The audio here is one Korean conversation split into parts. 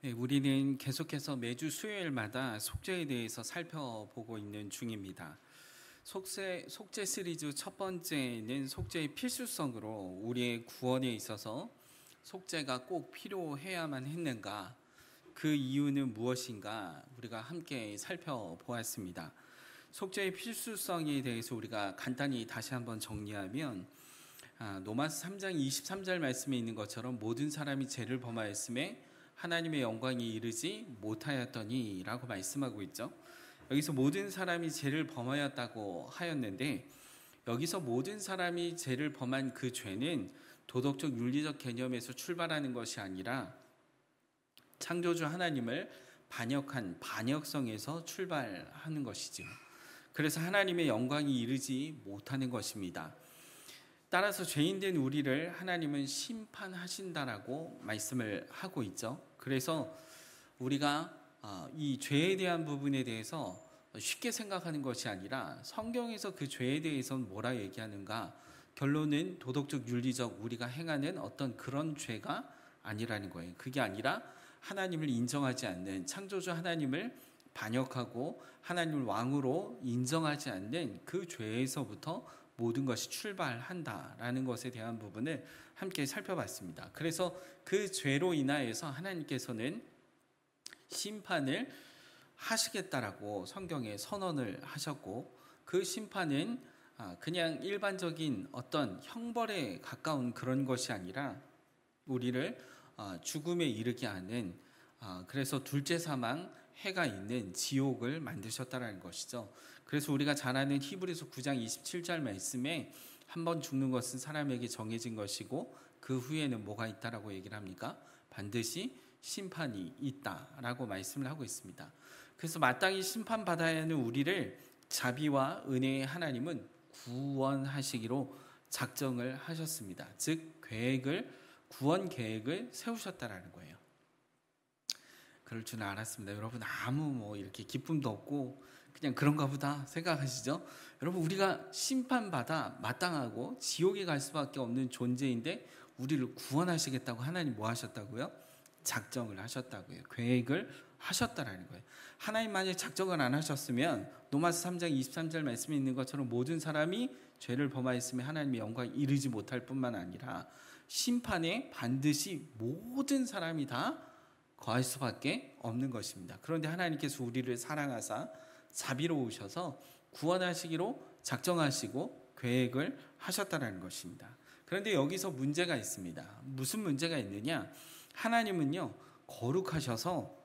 네, 우리는 계속해서 매주 수요일마다 속죄에 대해서 살펴보고 있는 중입니다. 속죄 시리즈 첫 번째는 속죄의 필수성으로 우리의 구원에 있어서 속죄가 꼭 필요해야만 했는가, 그 이유는 무엇인가 우리가 함께 살펴보았습니다. 속죄의 필수성에 대해서 우리가 간단히 다시 한번 정리하면 로마서 3장 23절 말씀에 있는 것처럼 모든 사람이 죄를 범하였음에 하나님의 영광이 이르지 못하였더니 라고 말씀하고 있죠. 여기서 모든 사람이 죄를 범하였다고 하였는데, 여기서 모든 사람이 죄를 범한 그 죄는 도덕적 윤리적 개념에서 출발하는 것이 아니라 창조주 하나님을 반역한 반역성에서 출발하는 것이죠. 그래서 하나님의 영광이 이르지 못하는 것입니다. 따라서 죄인된 우리를 하나님은 심판하신다라고 말씀을 하고 있죠. 그래서 우리가 이 죄에 대한 부분에 대해서 쉽게 생각하는 것이 아니라 성경에서 그 죄에 대해서는 뭐라 얘기하는가, 결론은 도덕적 윤리적 우리가 행하는 어떤 그런 죄가 아니라는 거예요. 그게 아니라 하나님을 인정하지 않는, 창조주 하나님을 반역하고 하나님을 왕으로 인정하지 않는 그 죄에서부터 모든 것이 출발한다라는 것에 대한 부분을 함께 살펴봤습니다. 그래서 그 죄로 인하여서 하나님께서는 심판을 하시겠다라고 성경에 선언을 하셨고, 그 심판은 그냥 일반적인 어떤 형벌에 가까운 그런 것이 아니라 우리를 죽음에 이르게 하는, 그래서 둘째 사망, 해가 있는 지옥을 만드셨다는 것이죠. 그래서 우리가 잘 아는 히브리서 9장 27절 말씀에 한 번 죽는 것은 사람에게 정해진 것이고 그 후에는 뭐가 있다라고 얘기를 합니까? 반드시 심판이 있다라고 말씀을 하고 있습니다. 그래서 마땅히 심판받아야 하는 우리를 자비와 은혜의 하나님은 구원하시기로 작정을 하셨습니다. 즉 구원 계획을 세우셨다라는 거예요. 그럴 줄은 알았습니다. 여러분, 아무 이렇게 기쁨도 없고 그냥 그런가 보다 생각하시죠? 여러분, 우리가 심판받아 마땅하고 지옥에 갈 수밖에 없는 존재인데 우리를 구원하시겠다고 하나님 뭐 하셨다고요? 작정을 하셨다고요. 계획을 하셨다라는 거예요. 하나님 만약 작정을 안 하셨으면 로마서 3장 23절 말씀에 있는 것처럼 모든 사람이 죄를 범하였으면 하나님의 영광에 이르지 못할 뿐만 아니라 심판에 반드시 모든 사람이 다 거할 수밖에 없는 것입니다. 그런데 하나님께서 우리를 사랑하사 자비로우셔서 구원하시기로 작정하시고 계획을 하셨다는 것입니다. 그런데 여기서 문제가 있습니다. 무슨 문제가 있느냐? 하나님은요, 거룩하셔서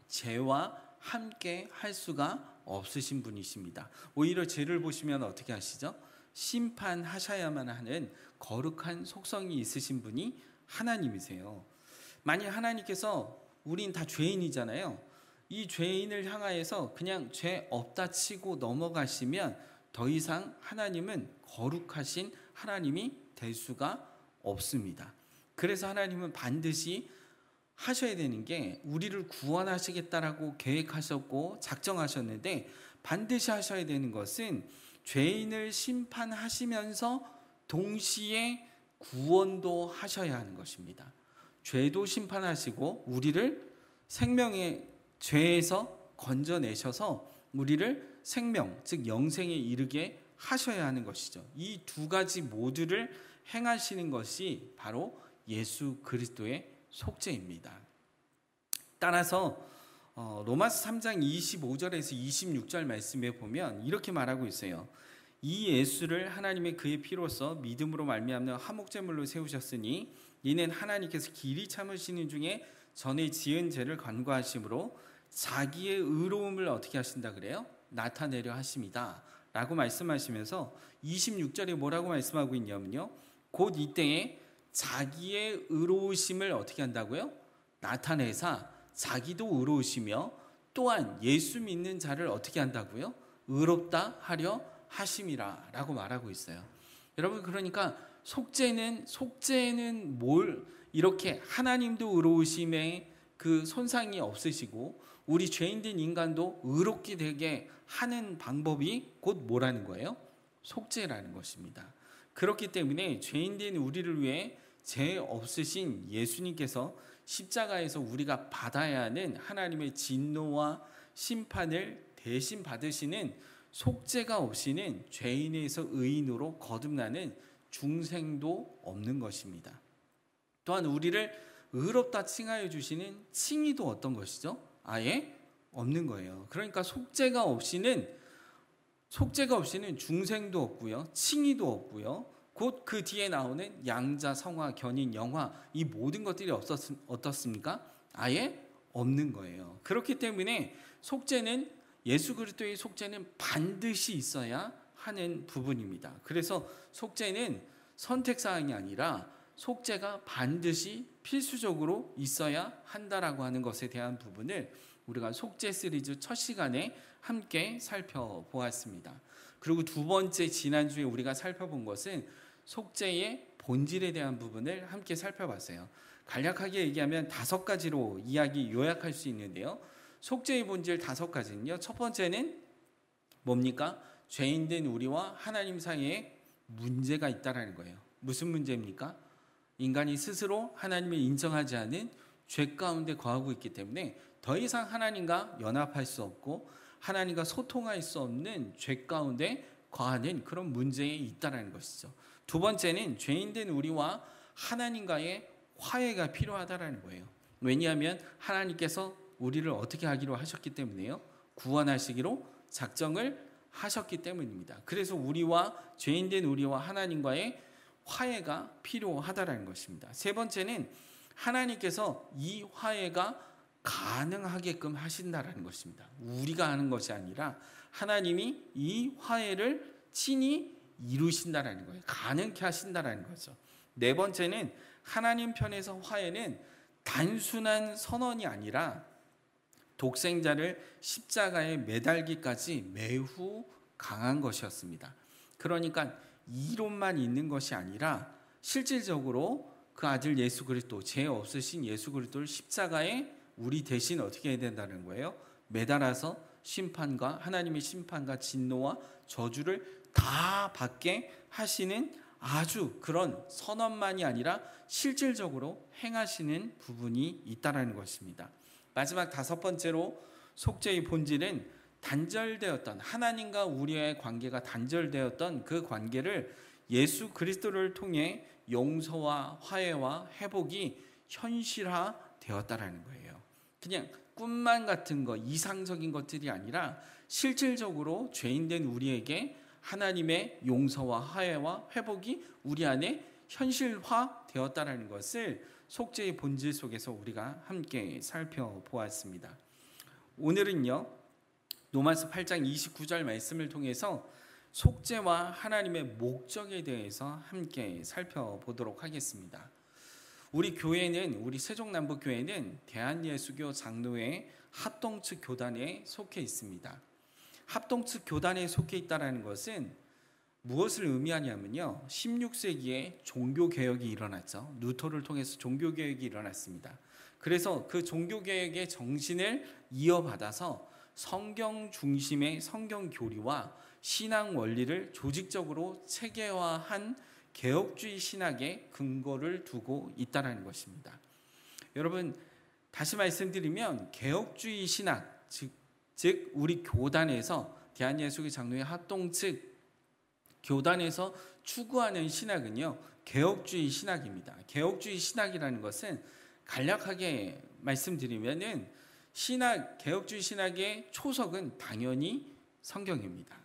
죄와 함께 할 수가 없으신 분이십니다. 오히려 죄를 보시면 어떻게 하시죠? 심판하셔야만 하는 거룩한 속성이 있으신 분이 하나님이세요. 만약 하나님께서, 우린 다 죄인이잖아요. 이 죄인을 향하여서 그냥 죄 없다 치고 넘어가시면 더 이상 하나님은 거룩하신 하나님이 될 수가 없습니다. 그래서 하나님은 반드시 하셔야 되는 게, 우리를 구원하시겠다라고 계획하셨고 작정하셨는데 반드시 하셔야 되는 것은 죄인을 심판하시면서 동시에 구원도 하셔야 하는 것입니다. 죄도 심판하시고 우리를 생명의 죄에서 건져내셔서 우리를 생명, 즉 영생에 이르게 하셔야 하는 것이죠. 이 두 가지 모두를 행하시는 것이 바로 예수 그리스도의 속죄입니다. 따라서 로마서 3장 25절에서 26절 말씀에 보면 이렇게 말하고 있어요. 이 예수를 하나님의 그의 피로써 믿음으로 말미암는 화목제물로 세우셨으니 이는 하나님께서 길이 참으시는 중에 전에 지은 죄를 간구하심으로 자기의 의로움을 어떻게 하신다 그래요? 나타내려 하심이다 라고 말씀하시면서 26절에 뭐라고 말씀하고 있냐면요, 곧 이때에 자기의 의로우심을 어떻게 한다고요? 나타내사 자기도 의로우시며 또한 예수 믿는 자를 어떻게 한다고요? 의롭다 하려 하심이라 라고 말하고 있어요. 여러분, 그러니까 속죄는 이렇게 하나님도 의로우심에 그 손상이 없으시고 우리 죄인된 인간도 의롭게 되게 하는 방법이 곧 뭐라는 거예요? 속죄라는 것입니다. 그렇기 때문에 죄인된 우리를 위해 죄 없으신 예수님께서 십자가에서 우리가 받아야 하는 하나님의 진노와 심판을 대신 받으시는 속죄가 없이는 죄인에서 의인으로 거듭나는 중생도 없는 것입니다. 또한 우리를 의롭다 칭하여 주시는 칭의도 어떤 것이죠? 아예 없는 거예요. 그러니까 속죄가 없이는 중생도 없고요, 칭의도 없고요, 곧 그 뒤에 나오는 양자, 성화, 견인, 영화, 이 모든 것들이 어떻습니까? 아예 없는 거예요. 그렇기 때문에 속죄는, 예수 그리스도의 속죄는 반드시 있어야 하는 부분입니다. 그래서 속죄는 선택사항이 아니라 속죄가 반드시 필수적으로 있어야 한다라고 하는 것에 대한 부분을 우리가 속죄 시리즈 첫 시간에 함께 살펴보았습니다. 그리고 두 번째, 지난주에 우리가 살펴본 것은 속죄의 본질에 대한 부분을 함께 살펴봤어요. 간략하게 얘기하면 5가지로 이야기 요약할 수 있는데요. 속죄의 본질 5가지는요. 첫 번째는 뭡니까? 죄인된 우리와 하나님 사이에 문제가 있다라는 거예요. 무슨 문제입니까? 인간이 스스로 하나님을 인정하지 않은 죄 가운데 거하고 있기 때문에 더 이상 하나님과 연합할 수 없고 하나님과 소통할 수 없는 죄 가운데 거하는 그런 문제에 있다라는 것이죠. 두 번째는 죄인된 우리와 하나님과의 화해가 필요하다라는 거예요. 왜냐하면 하나님께서 우리를 어떻게 하기로 하셨기 때문에요. 구원하시기로 작정을 하셨기 때문입니다. 그래서 죄인된 우리와 하나님과의 화해가 필요하다라는 것입니다. 세 번째는 하나님께서 이 화해가 가능하게끔 하신다라는 것입니다. 우리가 하는 것이 아니라 하나님이 이 화해를 친히 이루신다라는 거예요. 가능케 하신다라는 거죠. 네 번째는 하나님 편에서 화해는 단순한 선언이 아니라 독생자를 십자가에 매달기까지 매우 강한 것이었습니다. 그러니까 이론만 있는 것이 아니라 실질적으로 그 아들 예수 그리스도, 죄 없으신 예수 그리스도를 십자가에 우리 대신 어떻게 해야 된다는 거예요? 매달아서 하나님의 심판과 진노와 저주를 다 받게 하시는 아주 그런 선언만이 아니라 실질적으로 행하시는 부분이 있다는 것입니다. 마지막 5번째로 속죄의 본질은 단절되었던, 하나님과 우리의 관계가 단절되었던 그 관계를 예수 그리스도를 통해 용서와 화해와 회복이 현실화되었다라는 거예요. 그냥 꿈만 같은 거, 이상적인 것들이 아니라 실질적으로 죄인된 우리에게 하나님의 용서와 화해와 회복이 우리 안에 현실화되었다라는 것을 속죄의 본질 속에서 우리가 함께 살펴보았습니다. 오늘은요, 로마서 8장 29절 말씀을 통해서 속죄와 하나님의 목적에 대해서 함께 살펴보도록 하겠습니다. 우리 세종남북교회는 대한예수교 장로회 합동측 교단에 속해 있습니다. 합동측 교단에 속해 있다는 것은 무엇을 의미하냐면요, 16세기에 종교개혁이 일어났죠. 루터를 통해서 종교개혁이 일어났습니다. 그래서 그 종교개혁의 정신을 이어받아서 성경 중심의 성경 교리와 신앙 원리를 조직적으로 체계화한 개혁주의 신학의 근거를 두고 있다는 것입니다. 여러분, 다시 말씀드리면 개혁주의 신학, 즉 우리 교단에서, 대한예수교 장로회 합동측 교단에서 추구하는 신학은요, 개혁주의 신학입니다. 개혁주의 신학이라는 것은 간략하게 말씀드리면은 개혁주의 신학의 초석은 당연히 성경입니다.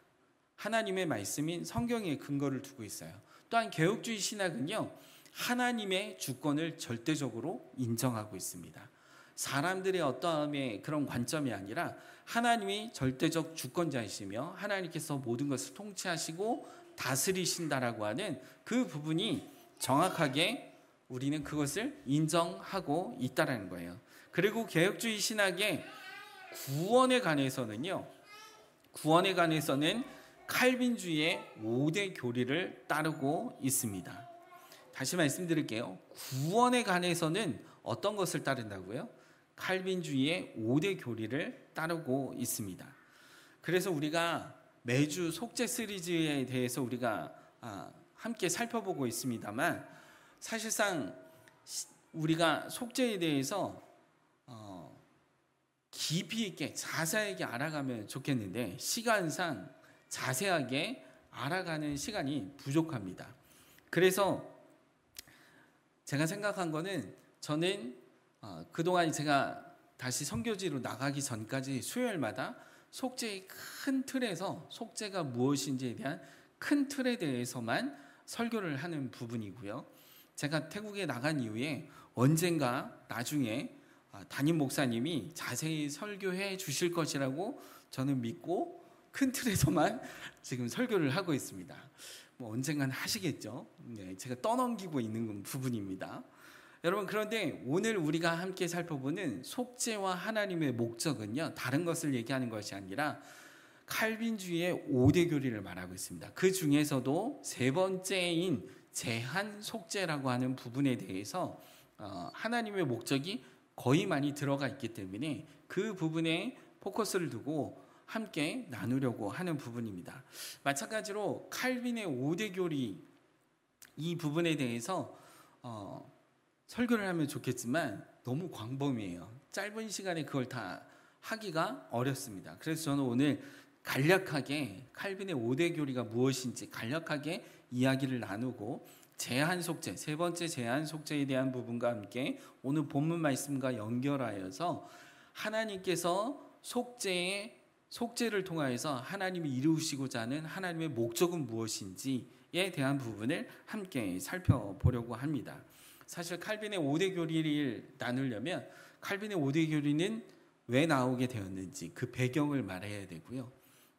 하나님의 말씀인 성경에 근거를 두고 있어요. 또한 개혁주의 신학은요, 하나님의 주권을 절대적으로 인정하고 있습니다. 사람들의 어떠함의 그런 관점이 아니라 하나님이 절대적 주권자이시며 하나님께서 모든 것을 통치하시고 다스리신다라고 하는 그 부분이 정확하게 우리는 그것을 인정하고 있다는 거예요. 그리고 개혁주의 신학의 구원에 관해서는 칼빈주의의 5대 교리를 따르고 있습니다. 다시 말씀드릴게요. 구원에 관해서는 어떤 것을 따른다고요? 칼빈주의의 5대 교리를 따르고 있습니다. 그래서 우리가 매주 속죄 시리즈에 대해서 우리가 함께 살펴보고 있습니다만, 사실상 우리가 속죄에 대해서 깊이 있게 자세하게 알아가면 좋겠는데 시간상 자세하게 알아가는 시간이 부족합니다. 그래서 제가 생각한 거는 저는 그동안 제가 다시 선교지로 나가기 전까지 수요일마다 속죄의 큰 틀에서 속죄가 무엇인지에 대한 큰 틀에 대해서만 설교를 하는 부분이고요. 제가 태국에 나간 이후에 언젠가 나중에 담임 목사님이 자세히 설교해 주실 것이라고 저는 믿고 큰 틀에서만 지금 설교를 하고 있습니다. 뭐 언젠가는 하시겠죠. 네, 제가 떠넘기고 있는 부분입니다. 여러분, 그런데 오늘 우리가 함께 살펴보는 속죄와 하나님의 목적은요, 다른 것을 얘기하는 것이 아니라 칼빈주의의 5대 교리를 말하고 있습니다. 그 중에서도 세 번째인 제한 속죄라고 하는 부분에 대해서 하나님의 목적이 거의 많이 들어가 있기 때문에 그 부분에 포커스를 두고 함께 나누려고 하는 부분입니다. 마찬가지로 칼빈의 5대 교리 이 부분에 대해서 설교를 하면 좋겠지만 너무 광범위해요. 짧은 시간에 그걸 다 하기가 어렵습니다. 그래서 저는 오늘 간략하게 칼빈의 5대 교리가 무엇인지 간략하게 이야기를 나누고 제한 속죄, 세 번째 제한 속죄에 대한 부분과 함께 오늘 본문 말씀과 연결하여서 하나님께서 속죄를 통하여서 하나님이 이루시고자 하는 하나님의 목적은 무엇인지에 대한 부분을 함께 살펴보려고 합니다. 사실 칼빈의 5대 교리를 나누려면 칼빈의 5대 교리는 왜 나오게 되었는지 그 배경을 말해야 되고요.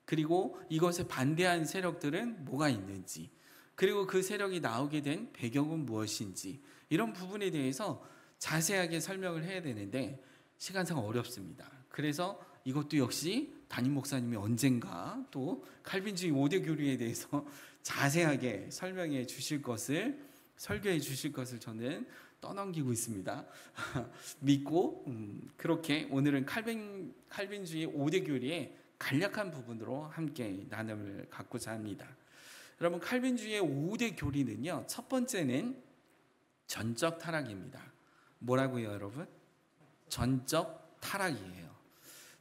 그리고 이것에 반대한 세력들은 뭐가 있는지, 그리고 그 세력이 나오게 된 배경은 무엇인지, 이런 부분에 대해서 자세하게 설명을 해야 되는데 시간상 어렵습니다. 그래서 이것도 역시 담임 목사님이 언젠가 또 칼빈주의 5대 교리에 대해서 자세하게 설명해 주실 것을, 설교해 주실 것을 저는 떠넘기고 있습니다. 믿고 그렇게 오늘은 칼빈주의 5대 교리의 간략한 부분으로 함께 나눔을 갖고자 합니다. 여러분, 칼빈주의의 5대 교리는요, 첫 번째는 전적 타락입니다. 뭐라고요, 여러분? 전적 타락이에요.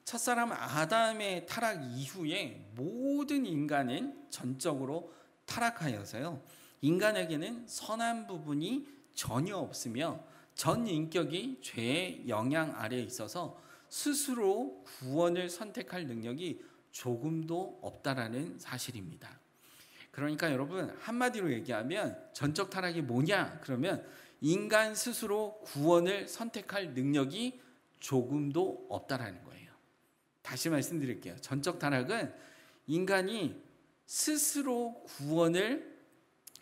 첫사람 아담의 타락 이후에 모든 인간은 전적으로 타락하여서요, 인간에게는 선한 부분이 전혀 없으며 전 인격이 죄의 영향 아래에 있어서 스스로 구원을 선택할 능력이 조금도 없다라는 사실입니다. 그러니까 여러분, 한마디로 얘기하면 전적 타락이 뭐냐? 그러면 인간 스스로 구원을 선택할 능력이 조금도 없다라는 거예요. 다시 말씀드릴게요. 전적 타락은 인간이 스스로 구원을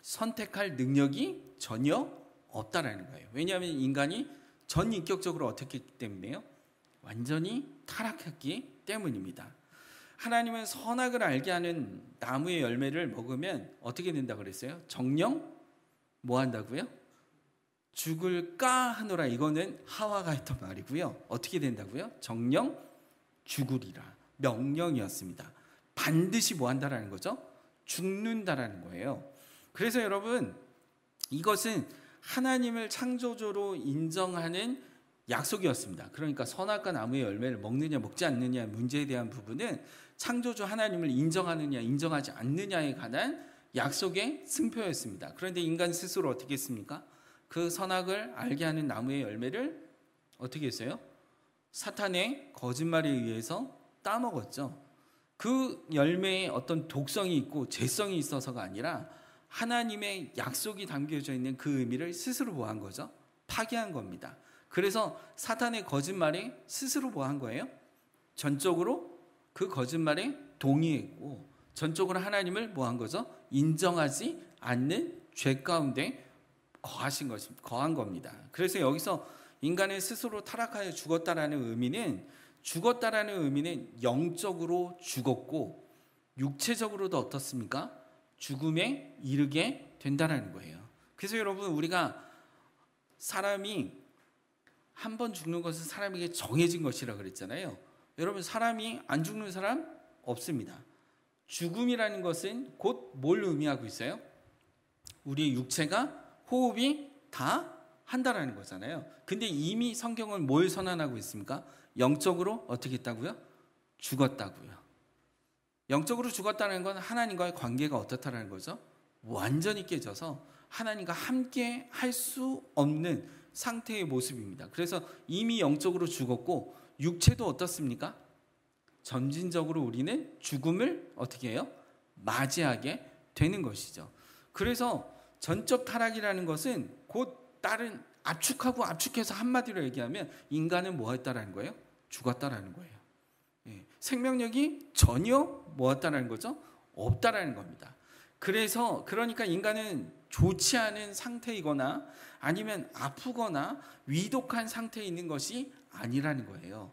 선택할 능력이 전혀 없다라는 거예요. 왜냐하면 인간이 전인격적으로 어떻게 했기 때문에요? 완전히 타락했기 때문입니다. 하나님은 선악을 알게 하는 나무의 열매를 먹으면 어떻게 된다고 그랬어요? 정령 뭐 한다고요? 죽을까 하노라. 이거는 하와가 했던 말이고요. 어떻게 된다고요? 정령 죽으리라. 명령이었습니다. 반드시 뭐 한다라는 거죠? 죽는다라는 거예요. 그래서 여러분, 이것은 하나님을 창조주로 인정하는 약속이었습니다. 그러니까 선악과 나무의 열매를 먹느냐 먹지 않느냐 문제에 대한 부분은 창조주 하나님을 인정하느냐 인정하지 않느냐에 관한 약속의 승표였습니다. 그런데 인간 스스로 어떻게 했습니까? 그 선악을 알게 하는 나무의 열매를 어떻게 했어요? 사탄의 거짓말에 의해서 따먹었죠. 그 열매에 어떤 독성이 있고 죄성이 있어서가 아니라 하나님의 약속이 담겨져 있는 그 의미를 스스로 뭐 한 거죠? 파괴한 겁니다. 그래서 사탄의 거짓말에 스스로 뭐 한 거예요? 전적으로 그 거짓말에 동의했고 전적으로 하나님을 뭐 한 거죠? 인정하지 않는 죄 가운데 거한 겁니다. 그래서 여기서 인간의 스스로 타락하여 죽었다라는 의미는 영적으로 죽었고 육체적으로도 어떻습니까? 죽음에 이르게 된다라는 거예요. 그래서 여러분, 우리가 사람이 한 번 죽는 것은 사람에게 정해진 것이라 그랬잖아요. 여러분, 사람이 안 죽는 사람 없습니다. 죽음이라는 것은 곧 뭘 의미하고 있어요? 우리의 육체가 호흡이 다 한다라는 거잖아요. 근데 이미 성경은 뭘 선언하고 있습니까? 영적으로 어떻게 했다고요? 죽었다고요. 영적으로 죽었다는 건 하나님과의 관계가 어떻다라는 거죠? 완전히 깨져서 하나님과 함께 할 수 없는 상태의 모습입니다. 그래서 이미 영적으로 죽었고 육체도 어떻습니까? 점진적으로 우리는 죽음을 어떻게 해요? 맞이하게 되는 것이죠. 그래서 전적 타락이라는 것은 곧 다른 압축해서 한마디로 얘기하면 인간은 뭐 했다라는 거예요? 죽었다라는 거예요. 생명력이 전혀 뭐 했다라는 거죠? 없다라는 겁니다. 그러니까 인간은 좋지 않은 상태이거나 아니면 아프거나 위독한 상태에 있는 것이 아니라는 거예요.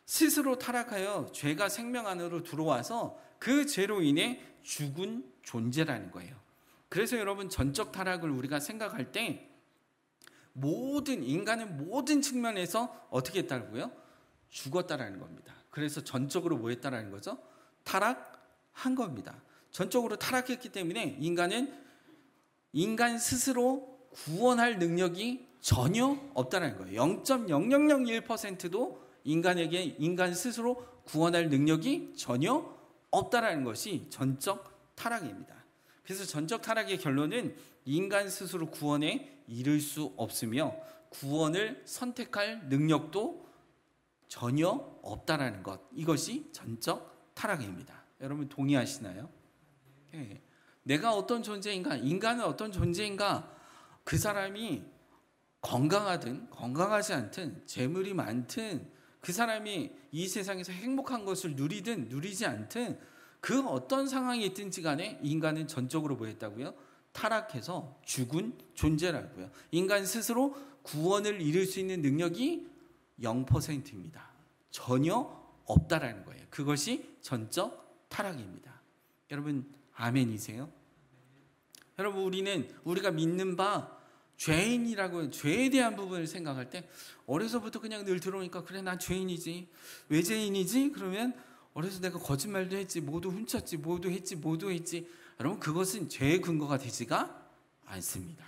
스스로 타락하여 죄가 생명 안으로 들어와서 그 죄로 인해 죽은 존재라는 거예요. 그래서 여러분 전적 타락을 우리가 생각할 때 인간은 모든 측면에서 어떻게 했다고요? 죽었다라는 겁니다. 그래서 전적으로 뭐 했다라는 거죠? 타락한 겁니다. 전적으로 타락했기 때문에 인간 스스로 구원할 능력이 전혀 없다는 거예요. 0.0001%도 인간 스스로 구원할 능력이 전혀 없다는 것이 전적 타락입니다. 그래서 전적 타락의 결론은 인간 스스로 구원에 이를 수 없으며 구원을 선택할 능력도 전혀 없다라는 것. 이것이 전적 타락입니다. 여러분 동의하시나요? 네. 내가 어떤 존재인가? 인간은 어떤 존재인가? 그 사람이 건강하든 건강하지 않든 재물이 많든 그 사람이 이 세상에서 행복한 것을 누리든 누리지 않든 그 어떤 상황이 있든지 간에 인간은 전적으로 뭐 했다고요? 타락해서 죽은 존재라고요. 인간 스스로 구원을 이룰 수 있는 능력이 0%입니다. 전혀 없다라는 거예요. 그것이 전적 타락입니다. 여러분 아멘이세요? 여러분 우리가 믿는 바 죄인이라고 죄에 대한 부분을 생각할 때 어려서부터 그냥 늘 들어오니까 그래 난 죄인이지. 왜 죄인이지? 그러면 어려서 내가 거짓말도 했지, 모두 훔쳤지, 모두 했지. 여러분 그것은 죄의 근거가 되지가 않습니다.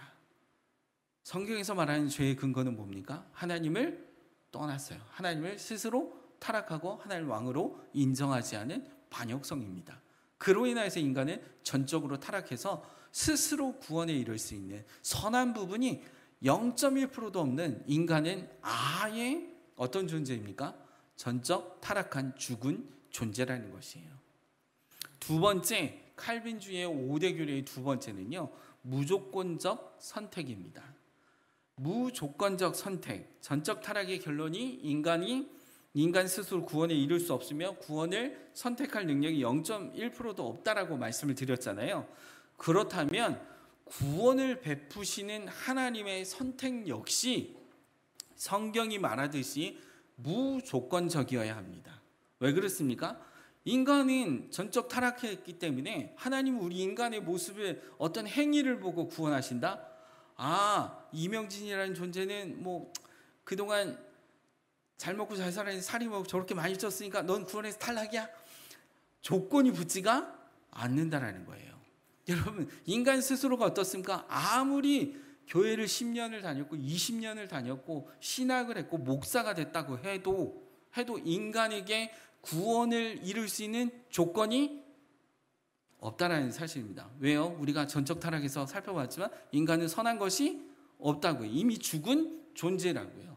성경에서 말하는 죄의 근거는 뭡니까? 하나님을 떠났어요. 하나님을 스스로 타락하고 하나님을 왕으로 인정하지 않은 반역성입니다. 그로 인해서 인간은 전적으로 타락해서 스스로 구원에 이를 수 있는 선한 부분이 0.1%도 없는 인간은 아예 어떤 존재입니까? 전적 타락한 죽은 존재라는 것이에요. 두 번째, 칼빈주의의 5대 교리의 두 번째는요, 무조건적 선택입니다. 무조건적 선택. 전적 타락의 결론이 인간 스스로 구원에 이를 수 없으며 구원을 선택할 능력이 0.1%도 없다라고 말씀을 드렸잖아요. 그렇다면 구원을 베푸시는 하나님의 선택 역시 성경이 말하듯이 무조건적이어야 합니다. 왜 그렇습니까? 인간은 전적 타락했기 때문에 하나님은 우리 인간의 모습을 어떤 행위를 보고 구원하신다? 이명진이라는 존재는 그동안 잘 먹고 잘 살았는데 살이 저렇게 많이 쪘으니까 넌 구원에서 탈락이야? 조건이 붙지가 않는다라는 거예요. 여러분 인간 스스로가 어떻습니까? 아무리 교회를 10년을 다녔고 20년을 다녔고 신학을 했고 목사가 됐다고 해도 인간에게 구원을 이룰 수 있는 조건이 없다라는 사실입니다. 왜요? 우리가 전적 타락에서 살펴봤지만 인간은 선한 것이 없다고요. 이미 죽은 존재라고요.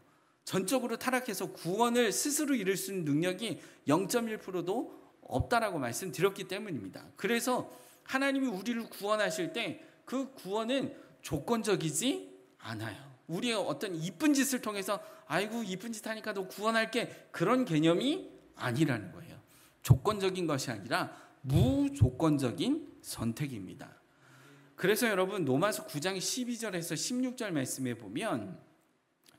전적으로 타락해서 구원을 스스로 이룰 수 있는 능력이 0.1%도 없다라고 말씀드렸기 때문입니다. 그래서 하나님이 우리를 구원하실 때 그 구원은 조건적이지 않아요. 우리의 어떤 이쁜 짓을 통해서 아이고 이쁜 짓 하니까 너 구원할게 그런 개념이 아니라는 거예요. 조건적인 것이 아니라 무조건적인 선택입니다. 그래서 여러분 로마서 9장 12절에서 16절 말씀에 보면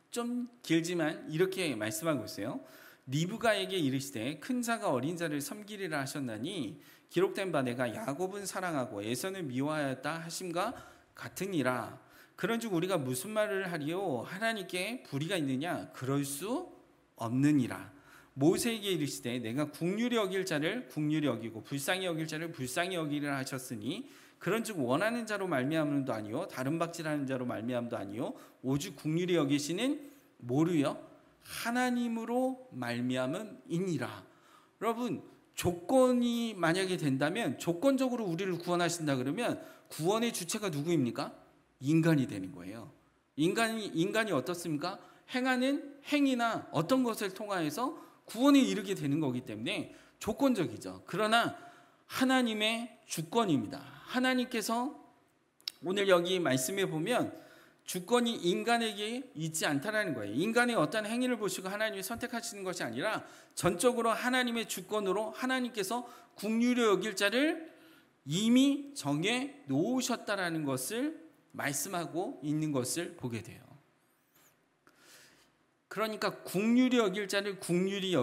좀 길지만 이렇게 말씀하고 있어요. 리브가에게 이르시되 큰 자가 어린 자를 섬기리라 하셨나니 기록된 바 내가 야곱은 사랑하고 에서는 미워하였다 하심과 같으니라. 그런즉 우리가 무슨 말을 하리요? 하나님께 불의가 있느냐? 그럴 수 없느니라. 모세에게 이르시되 내가 긍휼히 여길 자를 긍휼히 여기고 불쌍히 여길 자를 불쌍히 여기리라 하셨으니 그런즉 원하는 자로 말미암음도 아니요 다른 박질하는 자로 말미암도 아니요 오직 긍휼히 여기시는 뭐로요? 하나님으로 말미암음이니라. 여러분, 조건이 만약에 된다면, 조건적으로 우리를 구원하신다 그러면 구원의 주체가 누구입니까? 인간이 되는 거예요. 인간이 어떻습니까? 행하는 행위나 어떤 것을 통하여서 구원에 이르게 되는 거기 때문에 조건적이죠. 그러나 하나님의 주권입니다. 하나님께서 오늘 여기 말씀에 보면 주권이 인간에게 있지 않다라는 거예요. 인간의 어떤 행위를 보시고 하나님이 선택하시는 것이 아니라 전적으로 하나님의 주권으로 하나님께서 긍휼히 여길 자를 이미 정해 놓으셨다라는 것을 말씀하고 있는 것을 보게 돼요. 그러니까 긍휼히 여길 자를 긍휼히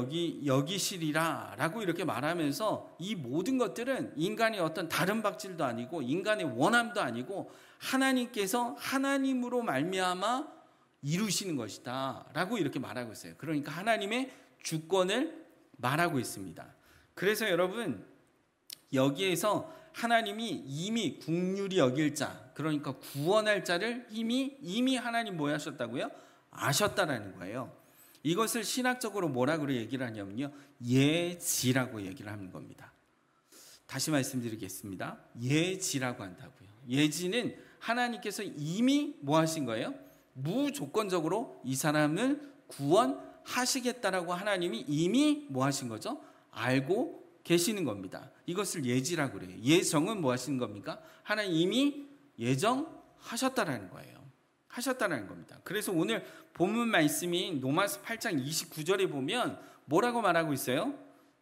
여기시리라 라고 이렇게 말하면서 이 모든 것들은 인간의 어떤 다른 박질도 아니고 인간의 원함도 아니고 하나님께서 하나님으로 말미암아 이루시는 것이다 라고 이렇게 말하고 있어요. 그러니까 하나님의 주권을 말하고 있습니다. 그래서 여러분, 여기에서 하나님이 이미 긍휼히 여길 자, 그러니까 구원할 자를 이미 하나님 뭐 하셨다고요? 아셨다라는 거예요. 이것을 신학적으로 뭐라고 얘기를 하냐면요, 예지라고 얘기를 하는 겁니다. 다시 말씀드리겠습니다. 예지라고 한다고요. 예지는 하나님께서 이미 뭐 하신 거예요? 무조건적으로 이 사람을 구원하시겠다라고 하나님이 이미 뭐 하신 거죠? 알고 계시는 겁니다. 이것을 예지라고 그래요. 예정은 뭐 하시는 겁니까? 하나님 이미 예정하셨다라는 거예요. 하셨다는 겁니다. 그래서 오늘 본문 말씀인 로마서 8장 29절에 보면 뭐라고 말하고 있어요?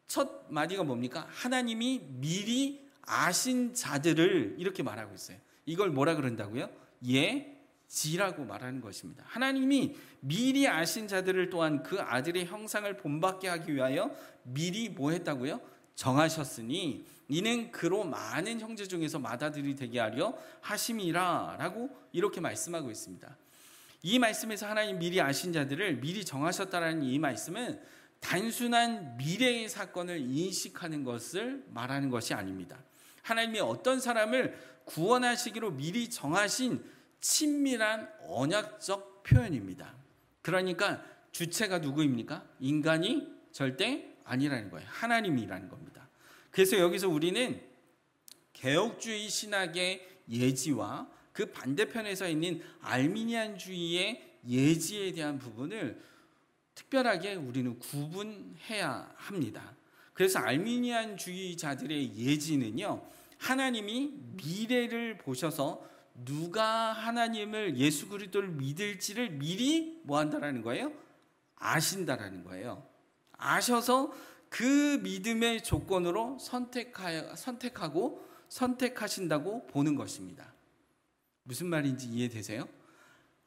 첫 마디가 뭡니까? 하나님이 미리 아신 자들을 이렇게 말하고 있어요. 이걸 뭐라 그런다고요? 예지라고 말하는 것입니다. 하나님이 미리 아신 자들을 또한 그 아들의 형상을 본받게 하기 위하여 미리 뭐 했다고요? 정하셨으니 이는 그로 많은 형제 중에서 맏아들이 되게 하려 하심이라 라고 이렇게 말씀하고 있습니다. 이 말씀에서 하나님 미리 아신 자들을 미리 정하셨다라는 이 말씀은 단순한 미래의 사건을 인식하는 것을 말하는 것이 아닙니다. 하나님이 어떤 사람을 구원하시기로 미리 정하신 친밀한 언약적 표현입니다. 그러니까 주체가 누구입니까? 인간이 절대 아니라는 거예요. 하나님이라는 겁니다. 그래서 여기서 우리는 개혁주의 신학의 예지와 그 반대편에 서 있는 알미니안주의의 예지에 대한 부분을 특별하게 우리는 구분해야 합니다. 그래서 알미니안주의자들의 예지는요, 하나님이 미래를 보셔서 누가 하나님을 예수 그리스도를 믿을지를 미리 뭐 한다라는 거예요? 아신다라는 거예요. 아셔서 그 믿음의 조건으로 선택하고 선택하신다고 보는 것입니다. 무슨 말인지 이해되세요?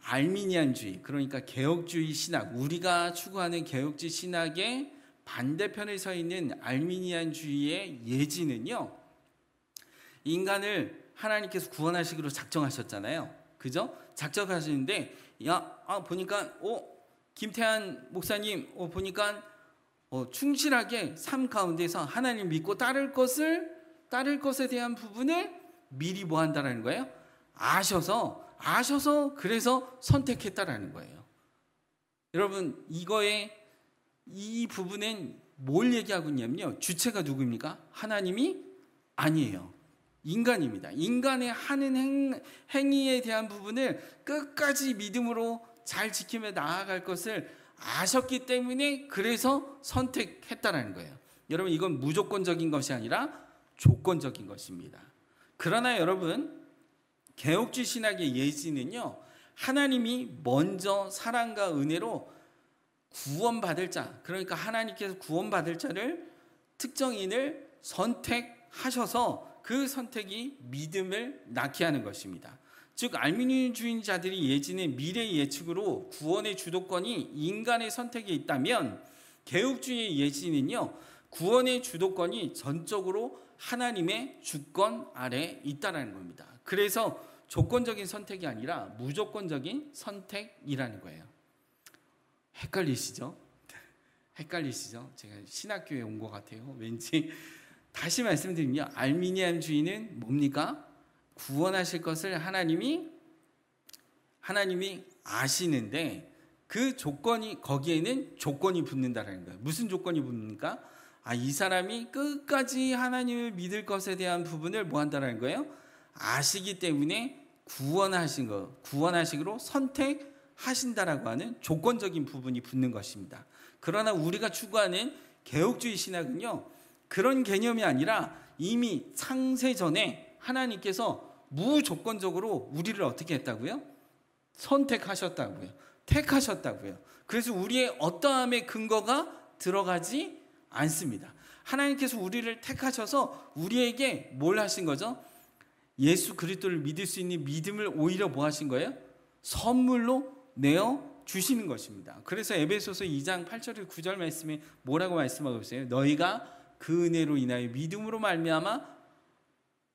알미니안주의, 그러니까 개혁주의 신학, 우리가 추구하는 개혁주의 신학의 반대편에 서 있는 알미니안주의의 예지는요, 인간을 하나님께서 구원하시기로 작정하셨잖아요. 그죠? 작정하시는데, 보니까, 김태한 목사님, 보니까, 충실하게 삶 가운데서 하나님 믿고 따를 것에 대한 부분을 미리 뭐 한다라는 거예요? 아셔서 그래서 선택했다라는 거예요. 여러분, 이 부분은 뭘 얘기하고 있냐면요, 주체가 누구입니까? 하나님이 아니에요. 인간입니다. 인간의 하는 행위에 대한 부분을 끝까지 믿음으로 잘 지키며 나아갈 것을 아셨기 때문에 그래서 선택했다라는 거예요. 여러분, 이건 무조건적인 것이 아니라 조건적인 것입니다. 그러나 여러분, 개혁주의 신학의 예지는요, 하나님이 먼저 사랑과 은혜로 구원받을 자, 그러니까 하나님께서 구원받을 자를 특정인을 선택하셔서 그 선택이 믿음을 낳게 하는 것입니다. 즉 알미니안주의자들이 예지는 미래의 예측으로 구원의 주도권이 인간의 선택에 있다면, 개혁주의의 예지는요, 구원의 주도권이 전적으로 하나님의 주권 아래에 있다는 겁니다. 그래서 조건적인 선택이 아니라 무조건적인 선택이라는 거예요. 헷갈리시죠? 제가 신학교에 온 것 같아요. 왠지. 다시 말씀드리면 알미니안주의는 뭡니까? 구원하실 것을 하나님이 아시는데 그 조건이, 거기에는 조건이 붙는다라는 거예요. 무슨 조건이 붙습니까? 이 사람이 끝까지 하나님을 믿을 것에 대한 부분을 뭐 한다라는 거예요? 아시기 때문에 구원하시기로 선택하신다라고 하는 조건적인 부분이 붙는 것입니다. 그러나 우리가 추구하는 개혁주의 신학은요, 그런 개념이 아니라 이미 창세 전에 하나님께서 무조건적으로 우리를 어떻게 했다고요? 선택하셨다고요. 택하셨다고요. 그래서 우리의 어떠함의 근거가 들어가지 않습니다. 하나님께서 우리를 택하셔서 우리에게 뭘 하신 거죠? 예수 그리스도를 믿을 수 있는 믿음을 오히려 뭐 하신 거예요? 선물로 내어 주시는 것입니다. 그래서 에베소서 2장 8절 9절 말씀에 뭐라고 말씀하고 있어요? 너희가 그 은혜로 인하여 믿음으로 말미암아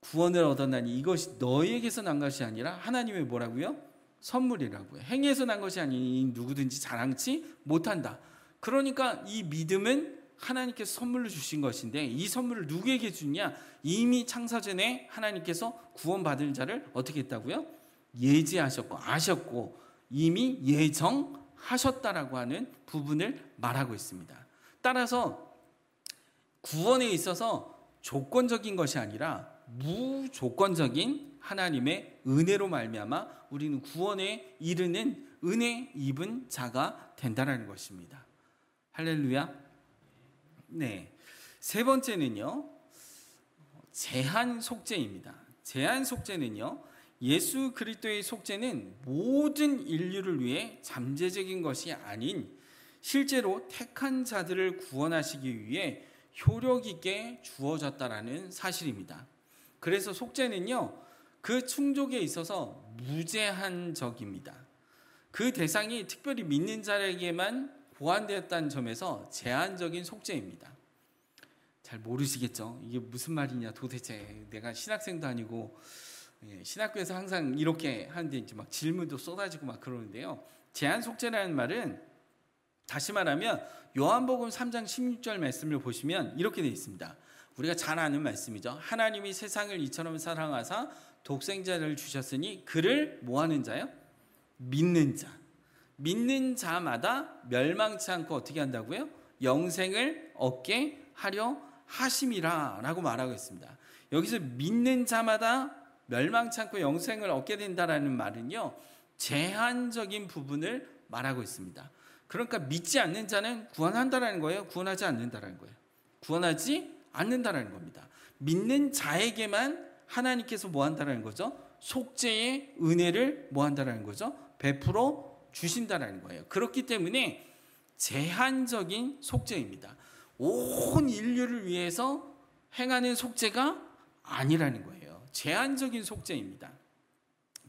구원을 얻었나니 이것이 너희에게서 난 것이 아니라 하나님의 뭐라고요? 선물이라고요. 행위에서 난 것이 아니니 누구든지 자랑치 못한다. 그러니까 이 믿음은 하나님께서 선물로 주신 것인데, 이 선물을 누구에게 주냐? 이미 창사전에 하나님께서 구원받을 자를 어떻게 했다고요? 예지하셨고 아셨고 이미 예정하셨다라고 하는 부분을 말하고 있습니다. 따라서 구원에 있어서 조건적인 것이 아니라 무조건적인 하나님의 은혜로 말미암아 우리는 구원에 이르는 은혜 입은 자가 된다는 것입니다. 할렐루야. 네, 세 번째는요, 제한 속죄입니다. 제한 속죄는요, 예수 그리스도의 속죄는 모든 인류를 위해 잠재적인 것이 아닌 실제로 택한 자들을 구원하시기 위해 효력 있게 주어졌다라는 사실입니다. 그래서 속죄는요, 그 충족에 있어서 무제한적입니다. 그 대상이 특별히 믿는 자에게만 보완되었다는 점에서 제한적인 속죄입니다. 잘 모르시겠죠? 이게 무슨 말이냐 도대체. 내가 신학생도 아니고 신학교에서 항상 이렇게 하는데 이제 막 질문도 쏟아지고 막 그러는데요. 제한 속죄라는 말은 다시 말하면 요한복음 3장 16절 말씀을 보시면 이렇게 되어 있습니다. 우리가 잘 아는 말씀이죠. 하나님이 세상을 이처럼 사랑하사 독생자를 주셨으니 그를 뭐 하는 자요? 믿는 자. 믿는 자마다 멸망치 않고 어떻게 한다고요? 영생을 얻게 하려 하심이라 라고 말하고 있습니다. 여기서 믿는 자마다 멸망치 않고 영생을 얻게 된다라는 말은요, 제한적인 부분을 말하고 있습니다. 그러니까 믿지 않는 자는 구원한다라는 거예요? 구원하지 않는다라는 거예요? 구원하지 않는다라는 겁니다. 믿는 자에게만 하나님께서 뭐 한다라는 거죠? 속죄의 은혜를 뭐 한다라는 거죠? 베풀어 주신다라는 거예요. 그렇기 때문에 제한적인 속죄입니다. 온 인류를 위해서 행하는 속죄가 아니라는 거예요. 제한적인 속죄입니다.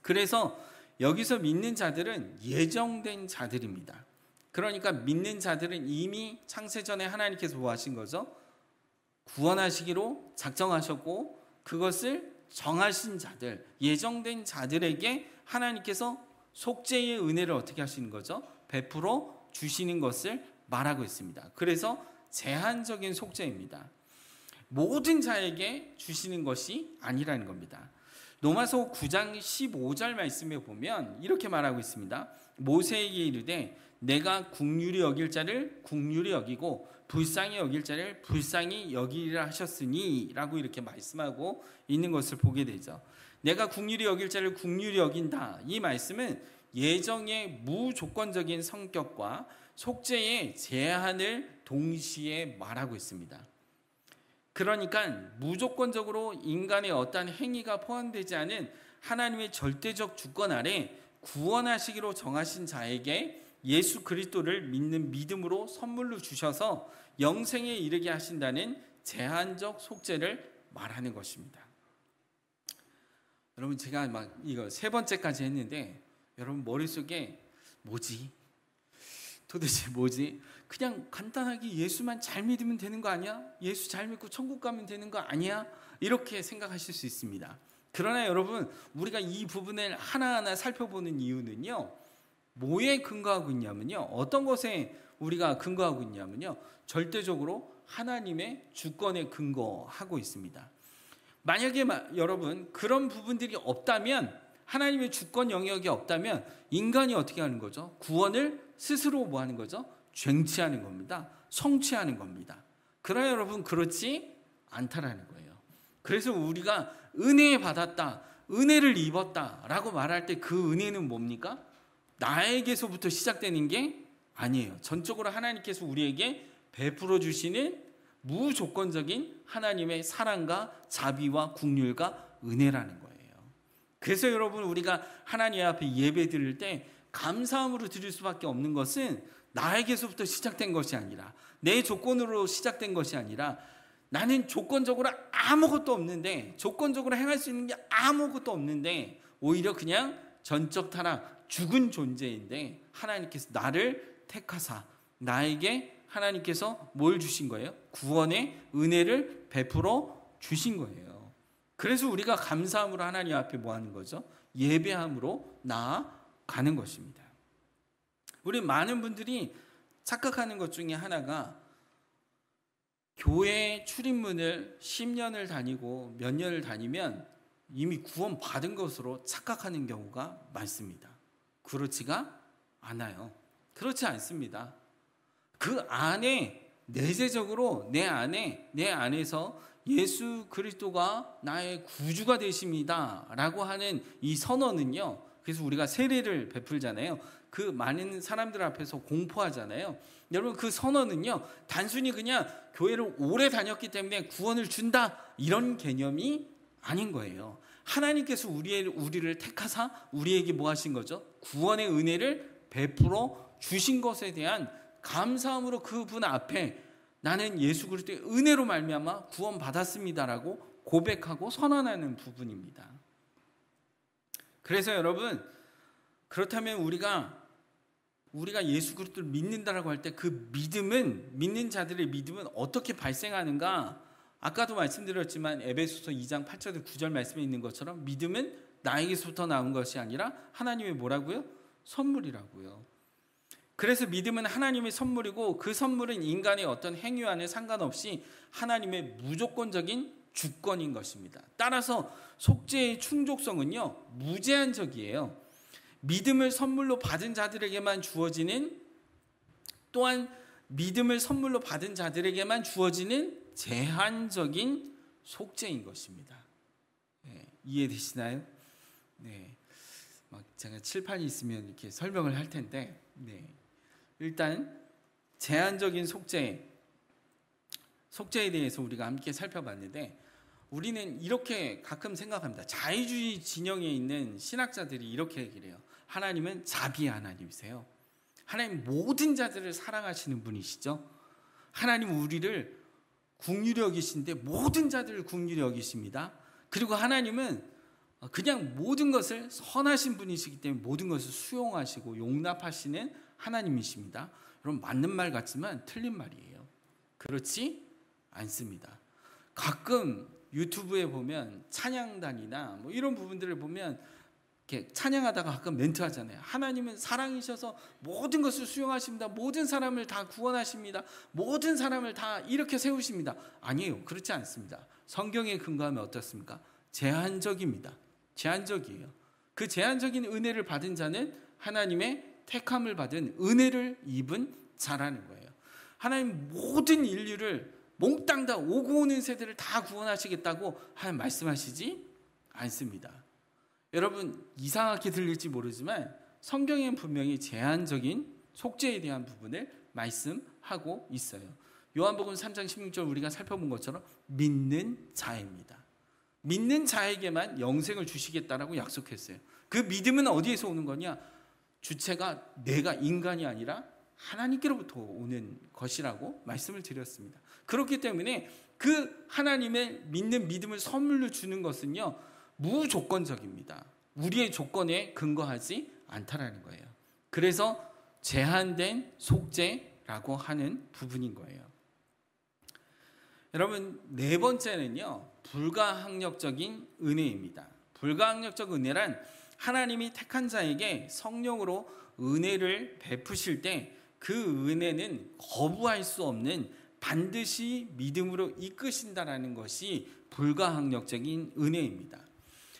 그래서 여기서 믿는 자들은 예정된 자들입니다. 그러니까 믿는 자들은 이미 창세전에 하나님께서 뭐 하신 거죠? 구원하시기로 작정하셨고 그것을 정하신 자들, 예정된 자들에게 하나님께서 속죄의 은혜를 어떻게 하시는 거죠? 베풀어 주시는 것을 말하고 있습니다. 그래서 제한적인 속죄입니다. 모든 자에게 주시는 것이 아니라는 겁니다. 로마서 9장 15절 말씀에 보면 이렇게 말하고 있습니다. 모세에게 이르되 내가 긍휼히 여길 자를 긍휼히 여기고 불쌍히 여길 자를 불쌍히 여기리라 하셨으니 라고 이렇게 말씀하고 있는 것을 보게 되죠. 내가 긍휼히 여길 자를 긍휼히 여긴다. 이 말씀은 예정의 무조건적인 성격과 속죄의 제한을 동시에 말하고 있습니다. 그러니까 무조건적으로 인간의 어떠한 행위가 포함되지 않은 하나님의 절대적 주권 아래 구원하시기로 정하신 자에게 예수 그리스도를 믿는 믿음으로 선물로 주셔서 영생에 이르게 하신다는 제한적 속죄를 말하는 것입니다. 여러분, 제가 막 이거 세 번째까지 했는데 여러분 머릿속에 뭐지? 도대체 뭐지? 그냥 간단하게 예수만 잘 믿으면 되는 거 아니야? 예수 잘 믿고 천국 가면 되는 거 아니야? 이렇게 생각하실 수 있습니다. 그러나 여러분, 우리가 이 부분을 하나하나 살펴보는 이유는요, 뭐에 근거하고 있냐면요, 어떤 것에 우리가 근거하고 있냐면요, 절대적으로 하나님의 주권에 근거하고 있습니다. 만약에 여러분 그런 부분들이 없다면, 하나님의 주권 영역이 없다면 인간이 어떻게 하는 거죠? 구원을 스스로 뭐 하는 거죠? 쟁취하는 겁니다. 성취하는 겁니다. 그러나 여러분 그렇지 않다라는 거예요. 그래서 우리가 은혜 받았다, 은혜를 입었다라고 말할 때 그 은혜는 뭡니까? 나에게서부터 시작되는 게 아니에요. 전적으로 하나님께서 우리에게 베풀어 주시는 무조건적인 하나님의 사랑과 자비와 긍휼과 은혜라는 거예요. 그래서 여러분 우리가 하나님 앞에 예배 드릴 때 감사함으로 드릴 수밖에 없는 것은 나에게서부터 시작된 것이 아니라, 내 조건으로 시작된 것이 아니라, 나는 조건적으로 아무것도 없는데, 조건적으로 행할 수 있는 게 아무것도 없는데 오히려 그냥 전적 타락, 죽은 존재인데 하나님께서 나를 택하사 나에게 하나님께서 뭘 주신 거예요? 구원의 은혜를 베풀어 주신 거예요. 그래서 우리가 감사함으로 하나님 앞에 뭐 하는 거죠? 예배함으로 나아가는 것입니다. 우리 많은 분들이 착각하는 것 중에 하나가, 교회 출입문을 10년을 다니고 몇 년을 다니면 이미 구원 받은 것으로 착각하는 경우가 많습니다. 그렇지가 않아요. 그렇지 않습니다. 그 안에 내재적으로 내 안에서 예수 그리스도가 나의 구주가 되십니다 라고 하는 이 선언은요, 그래서 우리가 세례를 베풀잖아요. 그 많은 사람들 앞에서 공포하잖아요. 여러분 그 선언은요, 단순히 그냥 교회를 오래 다녔기 때문에 구원을 준다 이런 개념이 아닌 거예요. 하나님께서 우리를 택하사 우리에게 뭐 하신 거죠? 구원의 은혜를 베풀어 주신 것에 대한 감사함으로 그분 앞에 나는 예수 그리스도의 은혜로 말미암아 구원받았습니다라고 고백하고 선언하는 부분입니다. 그래서 여러분, 그렇다면 우리가 예수 그리스도를 믿는다라고 할 때 그 믿음은, 믿는 자들의 믿음은 어떻게 발생하는가? 아까도 말씀드렸지만 에베소서 2장 8절 9절 말씀에 있는 것처럼 믿음은 나에게서부터 나온 것이 아니라 하나님의 뭐라고요? 선물이라고요. 그래서 믿음은 하나님의 선물이고, 그 선물은 인간의 어떤 행위와는 상관없이 하나님의 무조건적인 주권인 것입니다. 따라서 속죄의 충족성은요, 무제한적이에요. 믿음을 선물로 받은 자들에게만 주어지는, 또한 믿음을 선물로 받은 자들에게만 주어지는 제한적인 속죄인 것입니다. 네, 이해되시나요? 네, 막 제가 칠판이 있으면 이렇게 설명을 할 텐데, 네. 일단 제한적인 속죄에 대해서 우리가 함께 살펴봤는데, 우리는 이렇게 가끔 생각합니다. 자유주의 진영에 있는 신학자들이 이렇게 얘기를 해요. 하나님은 자비의 하나님이세요. 하나님 모든 자들을 사랑하시는 분이시죠. 하나님 우리를 긍휼히 여기신데 모든 자들을 긍휼히 여기십니다. 그리고 하나님은 그냥 모든 것을 선하신 분이시기 때문에 모든 것을 수용하시고 용납하시는 하나님이십니다. 여러분 맞는 말 같지만 틀린 말이에요. 그렇지 않습니다. 가끔 유튜브에 보면 찬양단이나 뭐 이런 부분들을 보면 이렇게 찬양하다가 가끔 멘트 하잖아요. 하나님은 사랑이셔서 모든 것을 수용하십니다. 모든 사람을 다 구원하십니다. 모든 사람을 다 이렇게 세우십니다. 아니에요. 그렇지 않습니다. 성경에 근거하면 어떻습니까? 제한적입니다. 제한적이에요. 그 제한적인 은혜를 받은 자는 하나님의 택함을 받은 은혜를 입은 자라는 거예요. 하나님 모든 인류를 몽땅 다 오고 오는 세대를 다 구원하시겠다고 말씀하시지 않습니다. 여러분 이상하게 들릴지 모르지만 성경에는 분명히 제한적인 속죄에 대한 부분을 말씀하고 있어요. 요한복음 3장 16절 우리가 살펴본 것처럼 믿는 자입니다. 믿는 자에게만 영생을 주시겠다라고 약속했어요. 그 믿음은 어디에서 오는 거냐? 주체가 내가 인간이 아니라 하나님께로부터 오는 것이라고 말씀을 드렸습니다. 그렇기 때문에 그 하나님의 믿는 믿음을 선물로 주는 것은요 무조건적입니다. 우리의 조건에 근거하지 않다라는 거예요. 그래서 제한된 속죄라고 하는 부분인 거예요. 여러분 네 번째는요 불가항력적인 은혜입니다. 불가항력적 은혜란 하나님이 택한 자에게 성령으로 은혜를 베푸실 때 그 은혜는 거부할 수 없는 반드시 믿음으로 이끄신다라는 것이 불가항력적인 은혜입니다.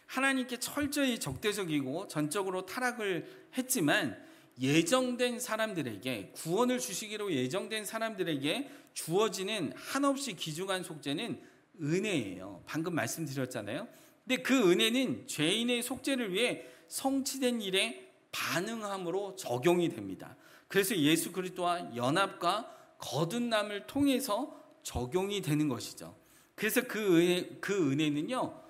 하나님께 철저히 적대적이고 전적으로 타락을 했지만 예정된 사람들에게, 구원을 주시기로 예정된 사람들에게 주어지는 한없이 귀중한 속죄는 은혜예요. 방금 말씀드렸잖아요. 근데 그 은혜는 죄인의 속죄를 위해 성취된 일에 반응함으로 적용이 됩니다. 그래서 예수 그리스도와 연합과 거듭남을 통해서 적용이 되는 것이죠. 그래서 그 은혜는요,